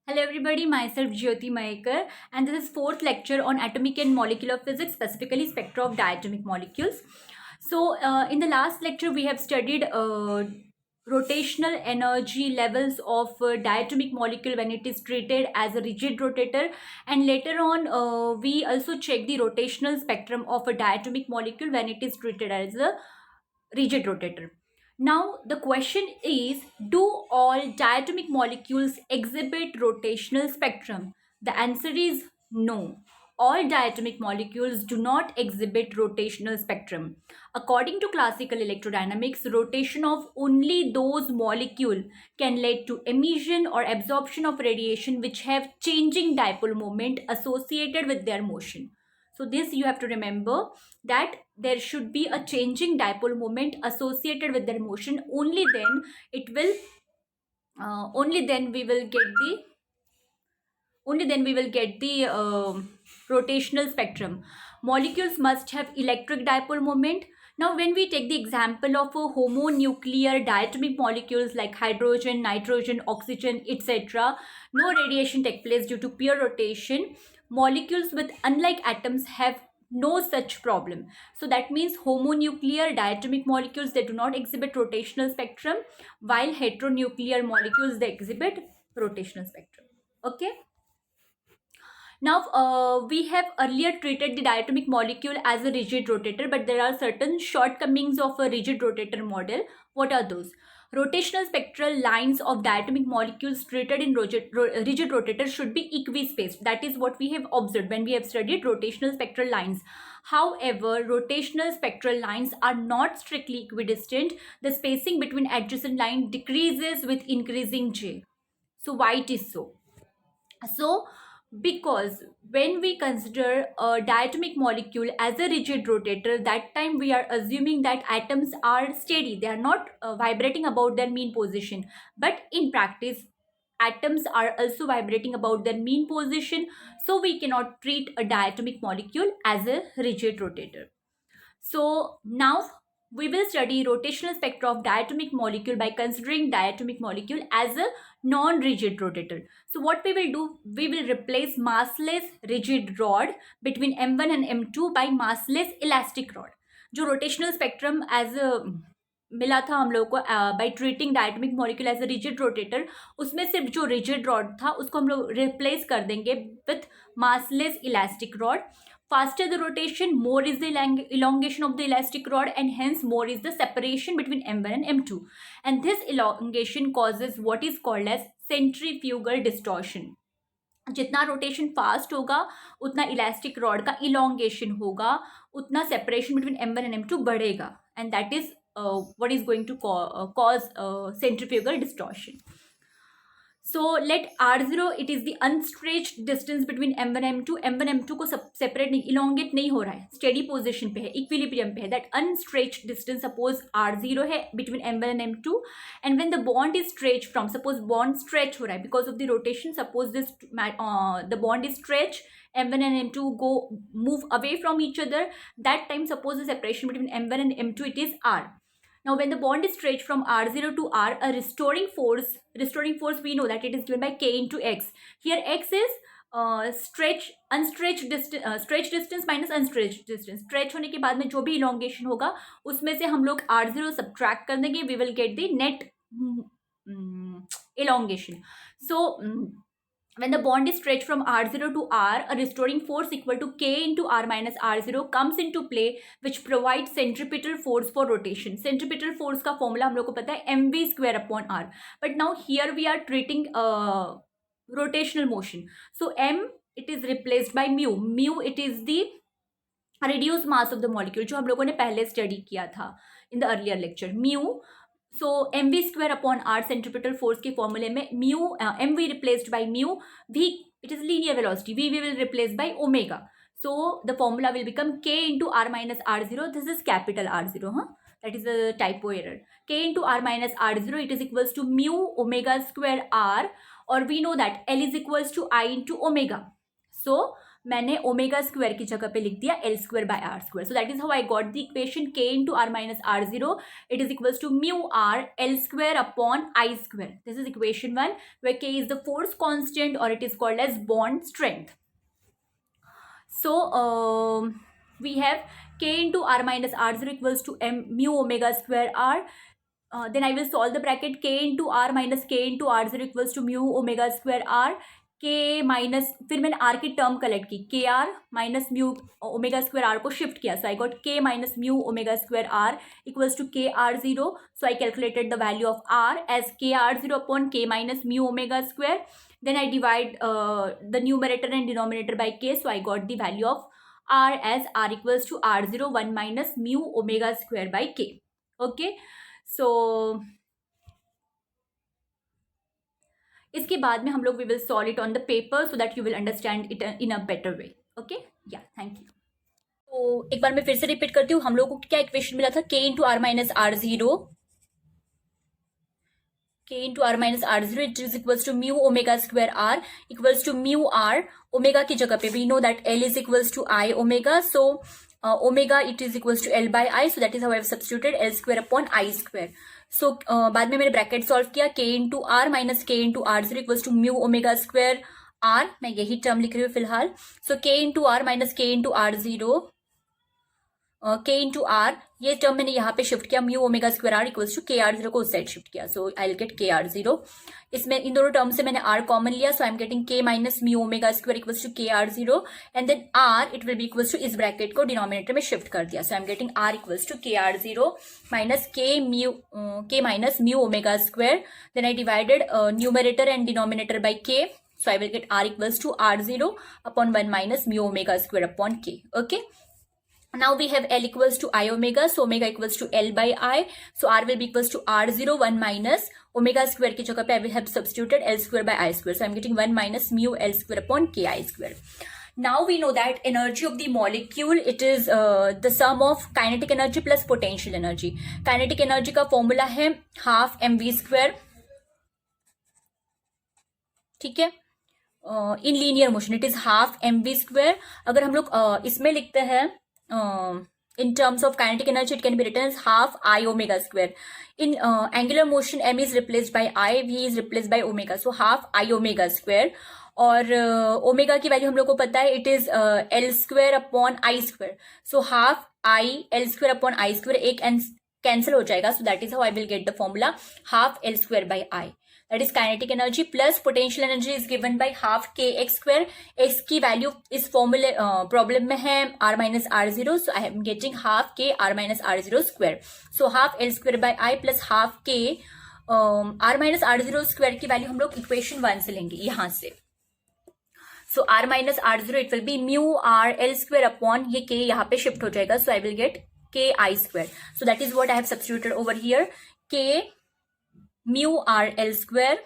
Hello everybody, myself Jyoti Mahekar, and this is fourth lecture on atomic and molecular physics, specifically spectra of diatomic molecules. In the last lecture we have studied rotational energy levels of diatomic molecule when it is treated as a rigid rotator, and later on we also check the rotational spectrum of a diatomic molecule when it is treated as a rigid rotator. Now, the question is, do all diatomic molecules exhibit rotational spectrum? The answer is no. All diatomic molecules do not exhibit rotational spectrum. According to classical electrodynamics, rotation of only those molecules can lead to emission or absorption of radiation which have changing dipole moment associated with their motion. So this you have to remember, that there should be a changing dipole moment associated with their motion. Only then it will only then we will get the rotational spectrum. Molecules must have electric dipole moment. Now when we take the example of a homonuclear diatomic molecules like hydrogen, nitrogen, oxygen, etc., no radiation take place due to pure rotation. Molecules with unlike atoms have no such problem. So that means homonuclear diatomic molecules, they do not exhibit rotational spectrum, while heteronuclear molecules, they exhibit rotational spectrum. Okay. Now, we have earlier treated the diatomic molecule as a rigid rotator, but there are certain shortcomings of a rigid rotator model. What are those? Rotational spectral lines of diatomic molecules treated in rigid rotator should be equispaced. That is what we have observed when we have studied rotational spectral lines. However, rotational spectral lines are not strictly equidistant. The spacing between adjacent lines decreases with increasing J. So why it is so? So, because when we consider a diatomic molecule as a rigid rotator, that time we are assuming that atoms are steady, they are not vibrating about their mean position. But in practice, atoms are also vibrating about their mean position, so we cannot treat a diatomic molecule as a rigid rotator. So now we will study rotational spectra of diatomic molecule by considering diatomic molecule as a non-rigid rotator. So what we will do, we will replace massless rigid rod between M1 and M2 by massless elastic rod. जो rotational spectrum as a मिला था हम लोग को by treating diatomic molecule as a rigid rotator, उसमें सिर्फ जो rigid rod था उसको हम लोग रिप्लेस कर देंगे with massless elastic rod. Faster the rotation, more is the elongation of the elastic rod, and hence more is the separation between M1 and M2. And this elongation causes what is called as centrifugal distortion. जितना rotation fast होगा उतना elastic rod का elongation होगा, उतना separation between M1 and M2 बढ़ेगा, and that is what is going to cause centrifugal distortion. So let R0, it is the unstretched distance between M1 and M2. M1 M2 को separate नहीं, elongate नहीं हो रहा है, steady position पे है, equilibrium पे है. That unstretched distance suppose R0 है between M1 and M2, and when the bond is stretch from, suppose bond stretch हो रहा है because of the rotation, suppose this the bond is stretch, M1 and M2 go move away from each other. That time, suppose the separation between M1 and M2, it is R. Now, when the bond is stretched from R0 to R, a restoring force, we know that it is given by K into X. Here, X is stretch distance minus unstretched distance. Stretch होने के बाद में जो भी elongation होगा, उसमें से हम लोग R0 subtract कर देंगे, we will get the net elongation. So, when the bond is stretched from R0 to R, a restoring force equal to K into R minus R0 comes into play, which provides centripetal force for rotation. Centripetal force का formula हम लोग को पता है mv square upon R. But now here we are treating rotational motion. So m, it is replaced by mu. Mu, it is the reduced mass of the molecule जो हम लोगों ने पहले study किया था in the earlier lecture. Mu. So mv square upon r centripetal force के formula में mu mv replaced by mu, v, it is linear velocity, v will replace by omega. So the formula will become k into r minus r0. This is capital R0, that is a typo error. K into r minus r0, it is equals to mu omega square r, or we know that L is equals to I into omega. So मैंने omega square की जगह पे लिख दिया L square by R square. So that is how I got the equation k into R minus R zero. It is equals to mu R L square upon I square. This is equation 1 where k is the force constant or it is called as bond strength. So we have k into r minus r0 equals to m mu omega square r. Then I will solve the bracket k into r minus k into r0 equals to mu omega square r. k minus फिर मैंने r की term collect की k r minus mu omega square r को shift किया. So I got k minus mu omega square r equals to k r zero. So I calculated the value of r as k r zero upon k minus mu omega square. Then I divide the numerator and denominator by k. So I got the value of r as r equals to r0 1 minus mu omega square by k. Okay. So इसके बाद में हम लोग we will solve it on the paper so that you will understand it in a better way. Okay. Yeah. Thank you. तो एक बार मैं फिर से रिपीट करती हूँ. हम लोग को क्या इक्वेशन मिला था? k into R minus R zero. k into r minus r0 it is equals to mu omega square r equals to mu r. omega की जगह पे we know that l is equals to I omega. So omega it is equals to l by I. So that is how I have substituted l square upon I square. So बाद में मैंने bracket solve किया. k into r minus k into r0 equals to mu omega square r. मैं यही term लिख रही हूँ फिलहाल. So k into r minus k into r0 k into r, ये टर्म मैंने यहाँ पे शिफ्ट किया. Mu omega square r equals to k r zero को उस साइड शिफ्ट किया. So I will get k r zero. इसमें इन दोनों टर्म से मैंने आर कॉमन लिया. So I am getting k minus mu omega square equals to k r zero and then r it will be equals to इस bracket को denominator में shift कर दिया. So I am getting r equals to k r zero minus k minus mu omega square. Then I divided numerator and denominator by k. So I will get r equals to r0 upon 1 minus mu omega square upon k. Okay. Now we have L equals to I omega. So omega equals to L by I. So R will be equals to R0 1 minus omega square की जगह पे I will have substituted L square by I square. So I'm getting 1 minus mu L square upon K I square. Now we know that energy of the molecule it is the sum of kinetic energy plus potential energy. Kinetic energy का formula है half mv square. ठीक है. In linear motion it is half mv square. अगर हम लोग इसमें लिखते हैं in terms of kinetic energy it can be written as half I omega square. In angular motion m is replaced by I, v is replaced by omega. So half I omega square. और omega की वैल्यू हम लोग को पता है it is L square upon I square. So half I L square upon I square एक cancel हो जाएगा. सो that is how I will get the formula half L square by I. That is kinetic energy plus potential energy is given by half kx square. x की value इस फॉर्मूले problem में है r minus r0. So I am getting half k r minus r0 square. So half l square by I plus half k r minus r0 square की वैल्यू हम लोग equation 1 से लेंगे यहाँ से. So r minus r0 it will be mu r l square upon ये k यहाँ पे शिफ्ट हो जाएगा. So I will get k I square. So that is what I have substituted over here. K mu r l square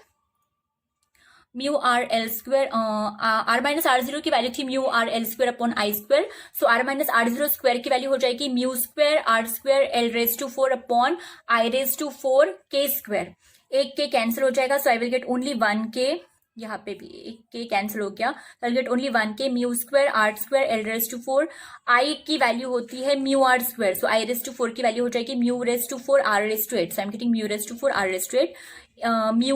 r minus r0 की value थी mu r l square upon I square. So r minus r0 square की value हो जाएगी mu square r square l raised to 4 upon I raised to 4 k square. एक k cancel हो जाएगा. So I will get only 1 k. यहाँ पे भी एक k कैंसिल हो गया. So I will get only 1 k mu square r square l raised to 4. I की वैल्यू होती है mu r square. So I raised to 4 की वैल्यू हो जाएगी mu raised to 4 r raised to 8. So I am getting mu raised to 4 r raised to 8. Mu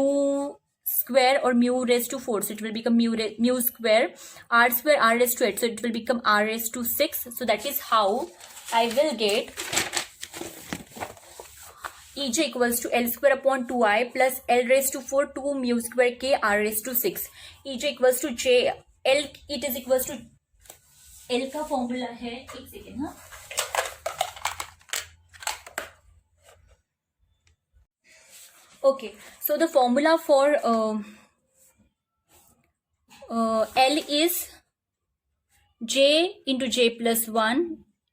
square or mu raised to 4. So it will become mu square r raised to 8. So it will become r raised to 6. So that is how I will get EJ equals to L square upon 2I plus L raised to 4 2 mu square K R raised to 6. EJ equals to J L it is equals to L का formula है. एक second. हाँ, okay. So the formula for L is J into J plus 1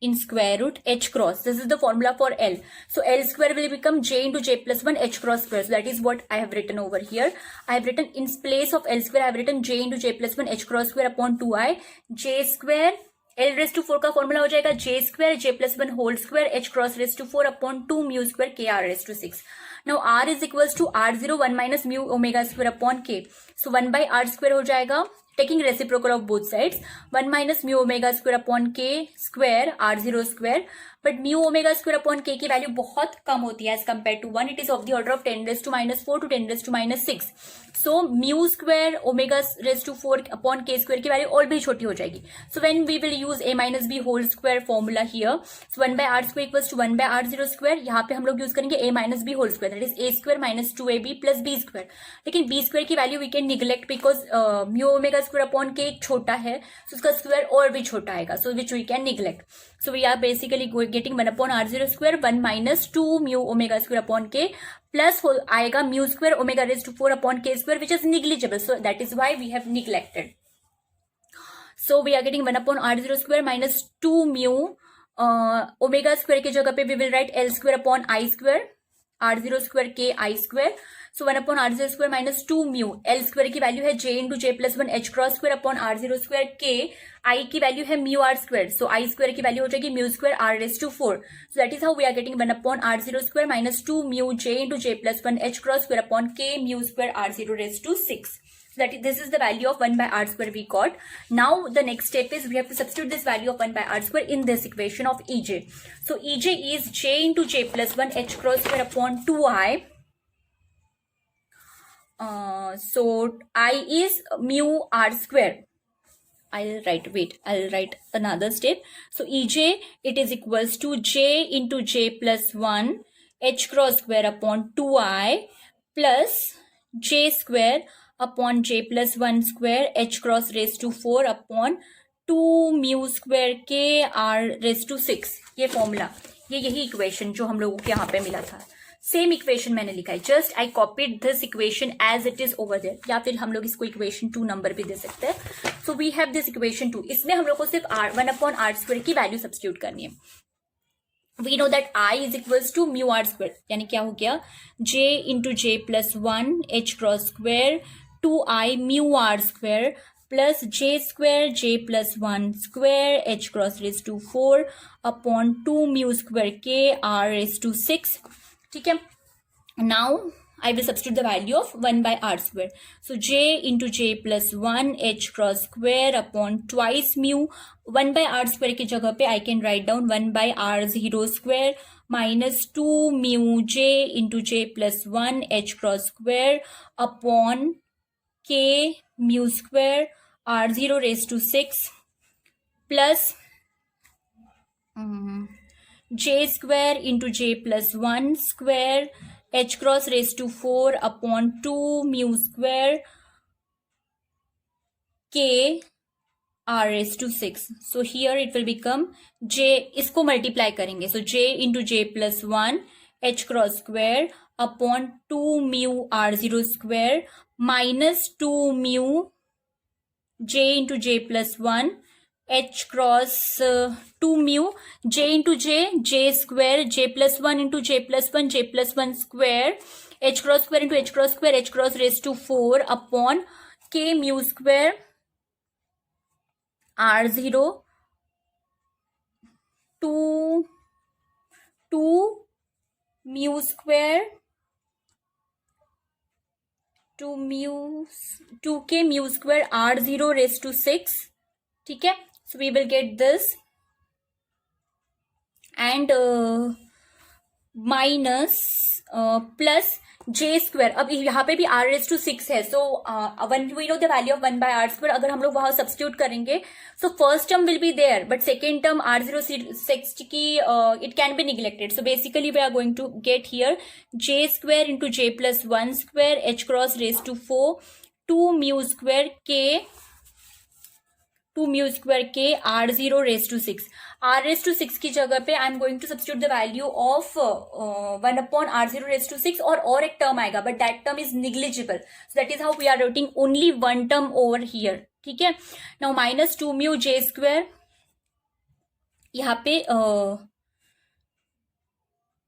in square root h cross. This is the formula for L. So L square will become J into J plus 1 h cross square. So that is what I have written over here. I have written in place of L square I have written J into J plus 1 h cross square upon 2I. J square L raised to 4 का formula हो जाएगा J square J plus 1 whole square h cross raised to 4 upon 2 mu square K R raised to 6. Now R is equals to R0 1 minus mu omega square upon K. So 1 by R square हो जाएगा. taking reciprocal of both sides, 1 minus mu omega square upon k square r0 square. But mu omega square upon K की value बहुत कम होती है as compared to 1. It is of the order of 10⁻⁴ to 10⁻�6. So mu square omega raise to 4 upon K square की value और भी छोटी हो जाएगी. So when we will use a minus B whole square formula here, so 1/r square equals to 1/r0 square. यहाँ पे हम लोग यूज करेंगे a minus B whole square, that is a square minus 2ab plus b square. लेकिन b square की value we can neglect because mu omega square upon K छोटा है, सो उसका स्क्वायर और भी छोटा आएगा, so which we can neglect. So we are basically getting 1 upon r0 square 1 minus 2 mu omega square upon k plus आएगा mu square omega raised to 4 upon k square which is negligible. So that is why we have neglected. So we are getting 1 upon r0 square minus 2 mu omega square की जगह पे we will write l square upon I square, r0 square k I square. So 1 upon r0 square minus 2 mu l square की value है j into j plus 1 h cross square upon r0 square k. I की value है mu r square, so I square की value हो जाएगी mu square r raised to 4. So that is how we are getting 1 upon r0 square minus 2 mu j into j plus 1 h cross square upon k mu square r0 raised to 6. So that is, this is the value of 1 by r square we got. Now the next step is we have to substitute this value of 1 by r square in this equation of EJ. So EJ is j into j plus 1 h cross square upon 2I. So I is mu r square. I'll write another step. So EJ, it is equals to j into j plus 1 h cross square upon 2I plus j square upon j plus 1 square h cross raised to 4 upon 2 mu square k r raised to 6. ये formula, यही equation जो हम लोगों को यहाँ पे मिला था, सेम इक्वेशन मैंने लिखा है. Just I copied this equation as it is over there, या फिर हम लोग इसको इक्वेशन 2 नंबर भी दे सकते हैं. So we have this equation 2. इसमें हम लोग को सिर्फ 1 अपॉन r स्क्वायर की वैल्यू सब्स्टिट्यूट करनी है. We know that I is equals to mu r square, यानी क्या हो गया j into j plus 1 h cross square 2I mu r square plus j square j plus 1 square h cross raise to 4 upon 2 mu square k r raise to 6. ठीक है. Now I will substitute the value of 1 by r square. So j into j plus 1 h cross square upon twice mu. 1 by r square की जगह पे I can write down 1 by r0 square minus 2 mu j into j plus 1 h cross square upon k mu square r0 raised to 6 plus j square into j plus 1 square h cross raised to 4 upon 2 mu square k r raised to 6. So here it will become j, इसको multiply करेंगे, so j into j plus 1 h cross square upon 2 mu r0 square minus 2 mu j into j plus 1 h cross 2 mu j into j square j plus 1 into j plus 1 j plus 1 square h cross square into h cross square h cross raised to 4 upon k mu square r0 2 mu square 2k mu square r0 raised to 6. ठीक है. So we will get this and minus plus j square. अब यहाँ पे भी r raised to 6 है, so when we know the value of 1 by r square, अगर हम लोग वहाँ substitute करेंगे, so first term will be there, but second term r0 6 की it can be neglected. So basically we are going to get here j square into j plus 1 square h cross raised to 4 2 mu square k r0 raised to 6. r raised to 6 की जगह पे I am going to substitute the value of 1 upon r0 raised to 6 और एक term आएगा, but that term is negligible. So that is how we are writing only one term over here. ठीक है. Now minus 2 mu j square, यहाँ पे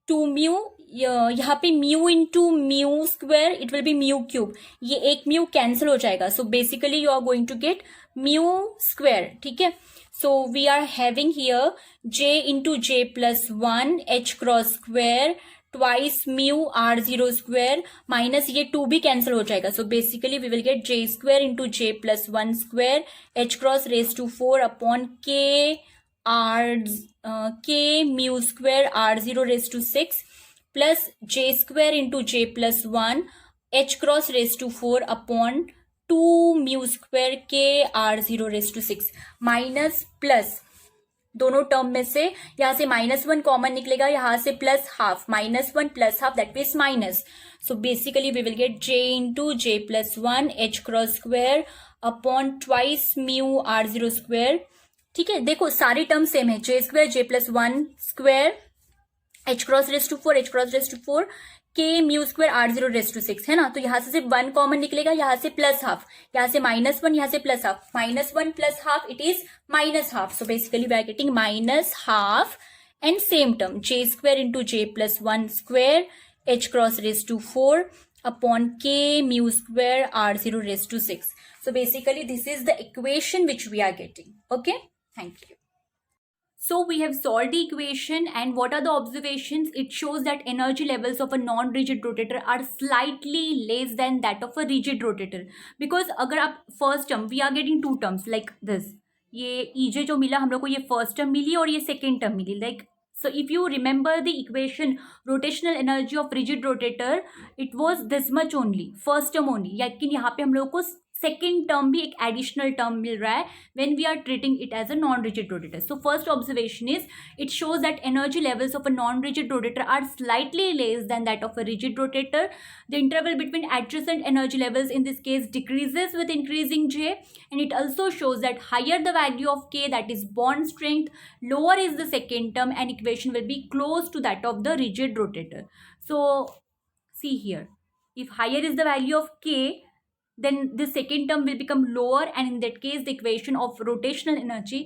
2 mu, यहाँ पे mu into mu square it will be mu cube. ये एक म्यू cancel हो जाएगा, so basically you are going to get mu square. ठीक है. So we are having here j into j plus 1 h cross square twice mu r zero square minus ये 2 भी cancel हो जाएगा. So basically we will get j square into j plus 1 square h cross raise to 4 upon k mu square r zero raise to 6 plus j square into j plus 1 h cross raise to 4 upon 2 mu square के r zero raise to 6 minus plus दोनों term में से यहां से -1 common निकलेगा, यहां से plus half, -1 plus half that means minus. So basically we will get j into j plus 1 h cross square upon twice mu r zero square. ठीक है, देखो सारी टर्म सेम है, j square j plus 1 square h cross raise to 4 H cross raise to 4 के mu square r zero raise to 6 है ना. तो यहां से सिर्फ 1 कॉमन निकलेगा, यहां से प्लस हाफ, यहां से -1, यहां से plus half, -1 plus half it is minus half. So basically we are getting minus half and same term j square into j plus 1 square h cross raise to 4 upon k mu square r zero raise to 6. So basically this is the equation which we are getting. Okay, thank you. So we have solved the equation, and what are the observations? It shows that energy levels of a non-rigid rotator are slightly less than that of a rigid rotator. Because अगर आप first term, we are getting two terms like this. ये EJ जो मिला हम लोग को, ये first term मिली और ये second term milli. Like so, if you remember the equation, rotational energy of rigid rotator, it was this much only, first term only. लेकिन यहाँ पे हम लोग को सेकेंड टर्म भी एक एडिशनल टर्म मिल रहा है when we are treating it as a non rigid rotator. So first observation is it shows that energy levels of a non rigid rotator are slightly less than that of a rigid rotator. The interval between adjacent energy levels in this case decreases with increasing J, and it also shows that higher the value of K, that is bond strength, lower is the second term, and equation will be close to that of the rigid rotator. So see here, if higher is the value of K, then the second term will become lower, and in that case the equation of rotational energy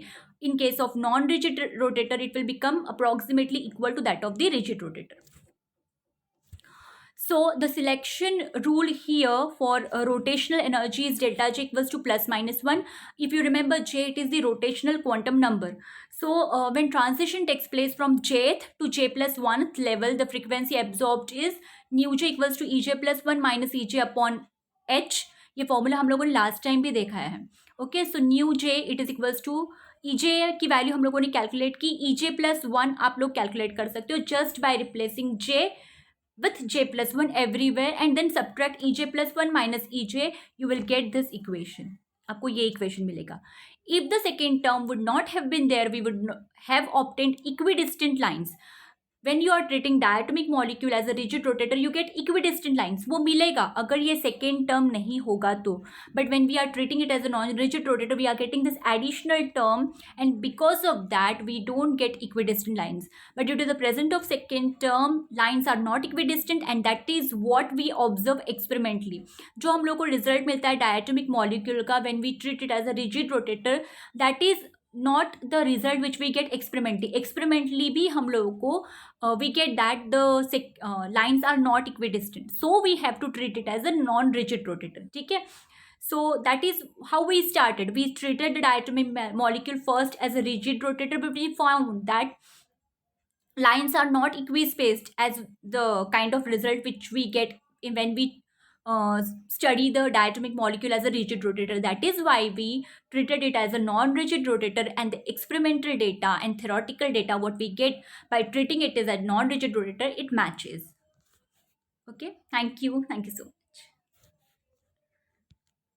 in case of non-rigid rotator, it will become approximately equal to that of the rigid rotator. So the selection rule here for rotational energy is delta J equals to plus minus 1. If you remember J, it is the rotational quantum number. So when transition takes place from jth to J plus 1th level, the frequency absorbed is nu J equals to EJ plus 1 minus EJ upon H. ये formula हम लोगों ने last time भी देखा है. Okay, so new j it is equals to EJ की वैल्यू हम लोगों ने कैलकुलेट की, ईजे प्लस 1 आप लोग कैलकुलेट कर सकते हो just by replacing j with j plus 1 everywhere, and then subtract EJ plus 1 minus EJ, you will get this equation. आपको ये इक्वेशन मिलेगा. If the second term would not have been there, we would have obtained equidistant lines. When you are treating diatomic molecule as a rigid rotator, you get equidistant lines. वो मिलेगा अगर ये second term नहीं होगा तो. But when we are treating it as a non-rigid rotator, we are getting this additional term, and because of that, we don't get equidistant lines. But due to the presence of second term, lines are not equidistant, and that is what we observe experimentally. जो हम लोग को result मिलता है diatomic molecule का when we treat it as a rigid rotator, that is not the result which we get experimentally भी हम लोगों को we get that the lines are not equidistant, so we have to treat it as a non-rigid rotator. ठीक है, so that is how we started. We treated the diatomic molecule first as a rigid rotator, but we found that lines are not equispaced as the kind of result which we get when we study the diatomic molecule as a rigid rotator. That is why we treated it as a non-rigid rotator, and the experimental data and theoretical data what we get by treating it as a non-rigid rotator, it matches. Okay, thank you so much.